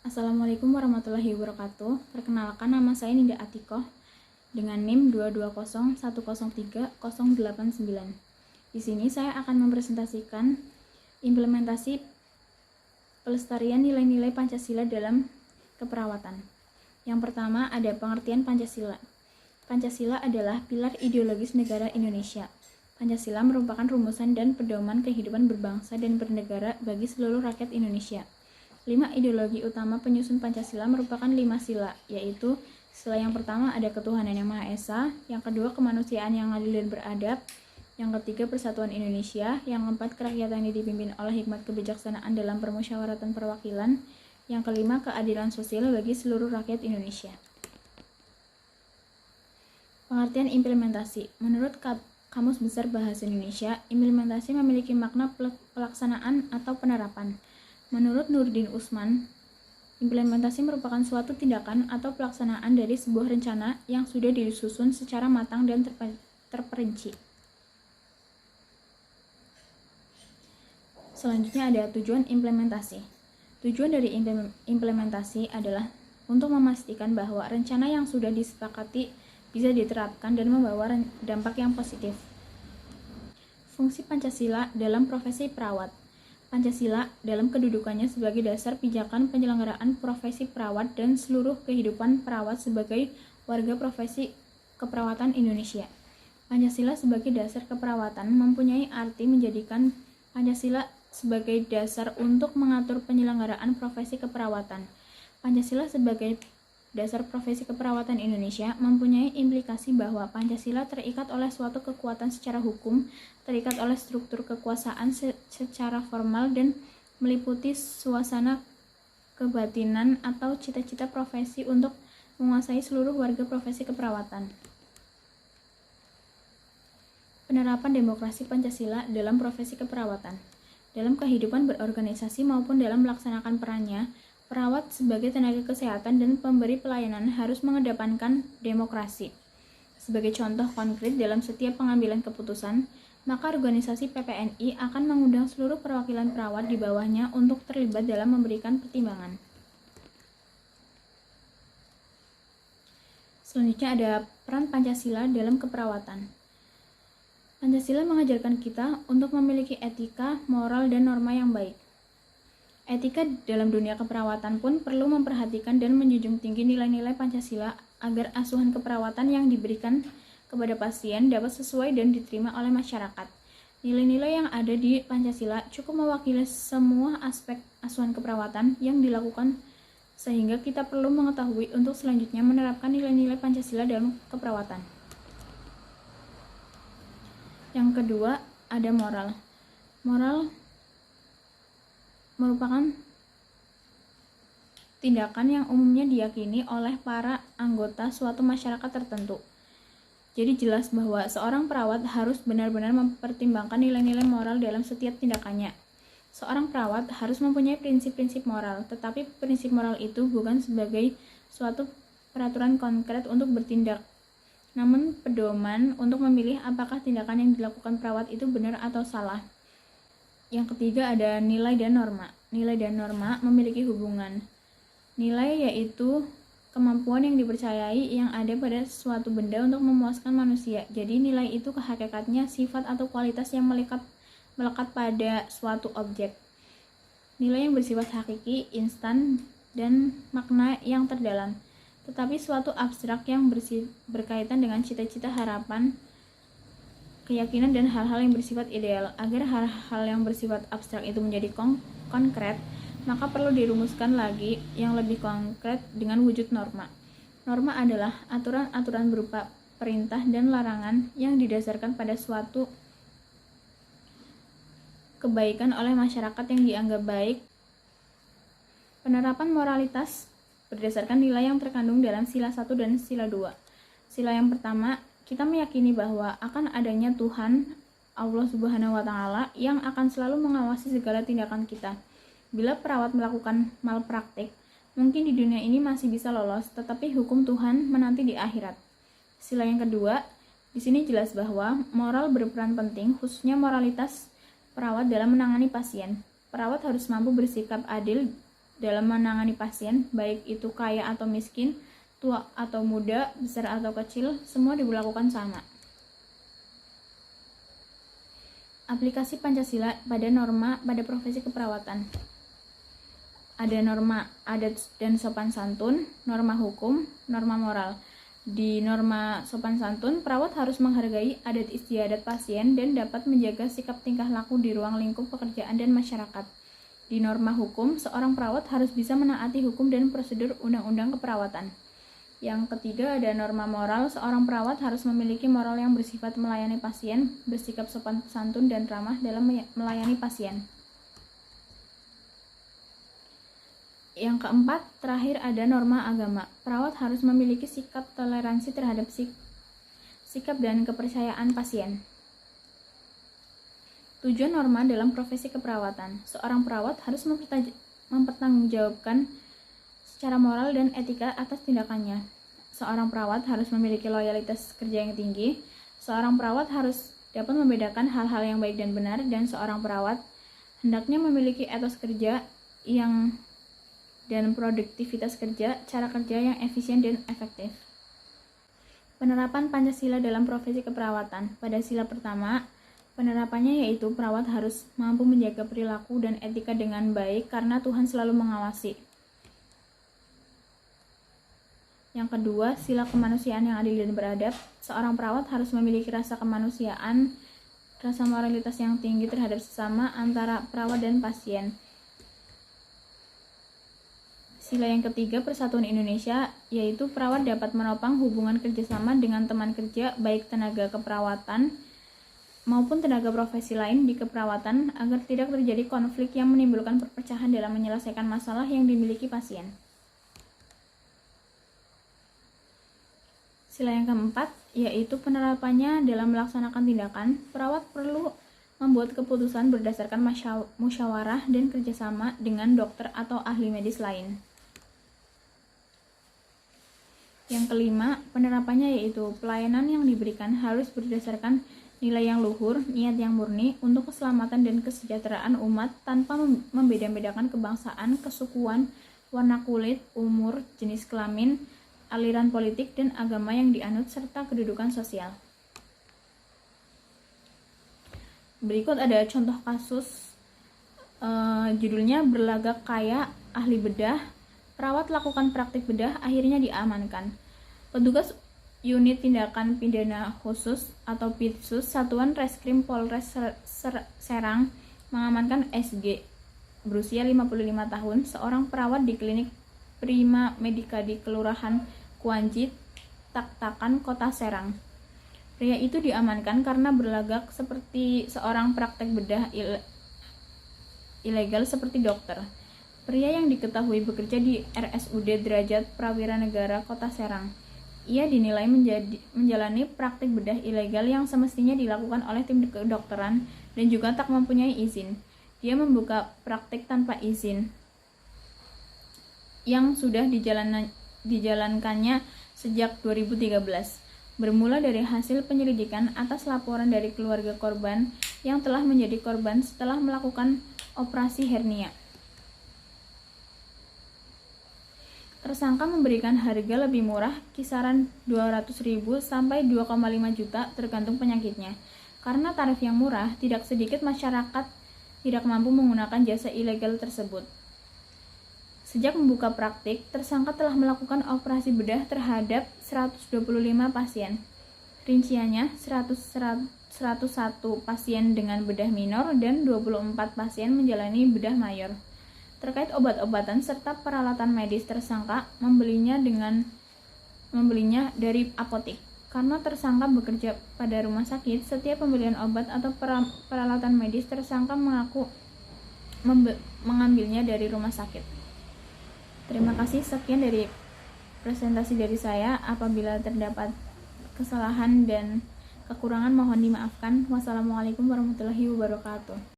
Assalamualaikum warahmatullahi wabarakatuh. Perkenalkan, nama saya Ninda Atikoh dengan NIM 220103089. Di sini saya akan mempresentasikan implementasi pelestarian nilai-nilai Pancasila dalam keperawatan. Yang pertama ada pengertian Pancasila. Pancasila adalah pilar ideologis negara Indonesia. Pancasila merupakan rumusan dan pedoman kehidupan berbangsa dan bernegara bagi seluruh rakyat Indonesia. 5 ideologi utama penyusun Pancasila merupakan 5 sila, yaitu sila yang pertama ada ketuhanan yang Maha Esa, yang kedua kemanusiaan yang adil dan beradab, yang ketiga persatuan Indonesia, yang keempat kerakyatan yang dipimpin oleh hikmat kebijaksanaan dalam permusyawaratan perwakilan, yang kelima keadilan sosial bagi seluruh rakyat Indonesia. Pengertian implementasi. Menurut Kamus Besar Bahasa Indonesia, implementasi memiliki makna pelaksanaan atau penerapan. Menurut Nurdin Usman, implementasi merupakan suatu tindakan atau pelaksanaan dari sebuah rencana yang sudah disusun secara matang dan terperinci. Selanjutnya ada tujuan implementasi. Tujuan dari implementasi adalah untuk memastikan bahwa rencana yang sudah disepakati bisa diterapkan dan membawa dampak yang positif. Fungsi Pancasila dalam profesi perawat. Pancasila dalam kedudukannya sebagai dasar pijakan penyelenggaraan profesi perawat dan seluruh kehidupan perawat sebagai warga profesi keperawatan Indonesia. Pancasila sebagai dasar keperawatan mempunyai arti menjadikan Pancasila sebagai dasar untuk mengatur penyelenggaraan profesi keperawatan. Pancasila sebagai dasar profesi keperawatan Indonesia mempunyai implikasi bahwa Pancasila terikat oleh suatu kekuatan secara hukum, terikat oleh struktur kekuasaan secara formal dan meliputi suasana kebatinan atau cita-cita profesi untuk menguasai seluruh warga profesi keperawatan. Penerapan demokrasi Pancasila dalam profesi keperawatan. Dalam kehidupan berorganisasi maupun dalam melaksanakan perannya, perawat sebagai tenaga kesehatan dan pemberi pelayanan harus mengedepankan demokrasi. Sebagai contoh konkret dalam setiap pengambilan keputusan, maka organisasi PPNI akan mengundang seluruh perwakilan perawat di bawahnya untuk terlibat dalam memberikan pertimbangan. Selanjutnya ada peran Pancasila dalam keperawatan. Pancasila mengajarkan kita untuk memiliki etika, moral, dan norma yang baik. Etika dalam dunia keperawatan pun perlu memperhatikan dan menjunjung tinggi nilai-nilai Pancasila agar asuhan keperawatan yang diberikan kepada pasien dapat sesuai dan diterima oleh masyarakat. Nilai-nilai yang ada di Pancasila cukup mewakili semua aspek asuhan keperawatan yang dilakukan, sehingga kita perlu mengetahui untuk selanjutnya menerapkan nilai-nilai Pancasila dalam keperawatan. Yang kedua, ada moral. Moral merupakan tindakan yang umumnya diyakini oleh para anggota suatu masyarakat tertentu. Jadi jelas bahwa seorang perawat harus benar-benar mempertimbangkan nilai-nilai moral dalam setiap tindakannya. Seorang perawat harus mempunyai prinsip-prinsip moral, tetapi prinsip moral itu bukan sebagai suatu peraturan konkret untuk bertindak, namun pedoman untuk memilih apakah tindakan yang dilakukan perawat itu benar atau salah. Yang ketiga ada nilai dan norma. Nilai dan norma memiliki hubungan. Nilai yaitu kemampuan yang dipercayai yang ada pada suatu benda untuk memuaskan manusia. Jadi nilai itu hakikatnya sifat atau kualitas yang melekat pada suatu objek. Nilai yang bersifat hakiki, instan, dan makna yang terdalam. Tetapi suatu abstrak yang berkaitan dengan cita-cita, harapan, keyakinan, dan hal-hal yang bersifat ideal. Agar hal-hal yang bersifat abstrak itu menjadi konkret, maka perlu dirumuskan lagi yang lebih konkret dengan wujud norma. Norma adalah aturan-aturan berupa perintah dan larangan yang didasarkan pada suatu kebaikan oleh masyarakat yang dianggap baik. Penerapan moralitas berdasarkan nilai yang terkandung dalam sila 1 dan sila 2. Sila yang pertama, kita meyakini bahwa akan adanya Tuhan, Allah Subhanahu wa Ta'ala, yang akan selalu mengawasi segala tindakan kita. Bila perawat melakukan malpraktik, mungkin di dunia ini masih bisa lolos, tetapi hukum Tuhan menanti di akhirat. Sila yang kedua, di sini jelas bahwa moral berperan penting, khususnya moralitas perawat dalam menangani pasien. Perawat harus mampu bersikap adil dalam menangani pasien, baik itu kaya atau miskin, tua atau muda, besar atau kecil, semua diberlakukan sama. Aplikasi Pancasila pada norma pada profesi keperawatan. Ada norma adat dan sopan santun, norma hukum, norma moral. Di norma sopan santun, perawat harus menghargai adat istiadat pasien dan dapat menjaga sikap tingkah laku di ruang lingkup pekerjaan dan masyarakat. Di norma hukum, seorang perawat harus bisa menaati hukum dan prosedur undang-undang keperawatan. Yang ketiga ada norma moral, seorang perawat harus memiliki moral yang bersifat melayani pasien, bersikap sopan santun dan ramah dalam melayani pasien. Yang keempat, terakhir ada norma agama. Perawat harus memiliki sikap toleransi terhadap sikap dan kepercayaan pasien. Tujuan norma dalam profesi keperawatan. Seorang perawat harus mempertanggungjawabkan secara moral dan etika atas tindakannya. Seorang perawat harus memiliki loyalitas kerja yang tinggi. Seorang perawat harus dapat membedakan hal-hal yang baik dan benar, dan seorang perawat hendaknya memiliki etos kerja dan produktivitas kerja, cara kerja yang efisien dan efektif. Penerapan Pancasila dalam profesi keperawatan. Pada sila pertama, penerapannya yaitu perawat harus mampu menjaga perilaku dan etika dengan baik karena Tuhan selalu mengawasi. Yang kedua, sila kemanusiaan yang adil dan beradab. Seorang perawat harus memiliki rasa kemanusiaan, rasa moralitas yang tinggi terhadap sesama antara perawat dan pasien. Sila yang ketiga, Persatuan Indonesia, yaitu perawat dapat menopang hubungan kerjasama dengan teman kerja, baik tenaga keperawatan maupun tenaga profesi lain di keperawatan, agar tidak terjadi konflik yang menimbulkan perpecahan dalam menyelesaikan masalah yang dimiliki pasien. Sila yang keempat, yaitu penerapannya dalam melaksanakan tindakan. Perawat perlu membuat keputusan berdasarkan musyawarah dan kerjasama dengan dokter atau ahli medis lain. Yang kelima, penerapannya yaitu pelayanan yang diberikan harus berdasarkan nilai yang luhur, niat yang murni untuk keselamatan dan kesejahteraan umat tanpa membeda-bedakan kebangsaan, kesukuan, warna kulit, umur, jenis kelamin, aliran politik dan agama yang dianut serta kedudukan sosial. Berikut ada contoh kasus, judulnya Berlagak Kaya Ahli Bedah. Perawat lakukan praktik bedah, akhirnya diamankan. Petugas Unit Tindakan Pidana Khusus atau PITSUS Satuan Reskrim Polres Serang mengamankan SG berusia 55 tahun, seorang perawat di klinik Prima Medica di Kelurahan Kuanji, Tak-Takan, Kota Serang. Pria itu diamankan karena berlagak seperti seorang praktek bedah ilegal seperti dokter. Pria yang diketahui bekerja di RSUD Derajat Prawira Negara Kota Serang. Ia dinilai menjalani praktik bedah ilegal yang semestinya dilakukan oleh tim kedokteran dan juga tak mempunyai izin. Dia membuka praktik tanpa izin yang sudah dijalankannya sejak 2013. Bermula dari hasil penyelidikan atas laporan dari keluarga korban yang telah menjadi korban setelah melakukan operasi hernia. Tersangka memberikan harga lebih murah, kisaran 200.000 sampai 2,5 juta tergantung penyakitnya. Karena tarif yang murah, tidak sedikit masyarakat tidak mampu menggunakan jasa ilegal tersebut. Sejak membuka praktik, tersangka telah melakukan operasi bedah terhadap 125 pasien. Rinciannya 101 pasien dengan bedah minor dan 24 pasien menjalani bedah mayor. Terkait obat-obatan serta peralatan medis, tersangka membelinya dari apotek. Karena tersangka bekerja pada rumah sakit, setiap pembelian obat atau peralatan medis tersangka mengaku mengambilnya dari rumah sakit. Terima kasih, sekian dari presentasi dari saya. Apabila terdapat kesalahan dan kekurangan mohon dimaafkan. Wassalamualaikum warahmatullahi wabarakatuh.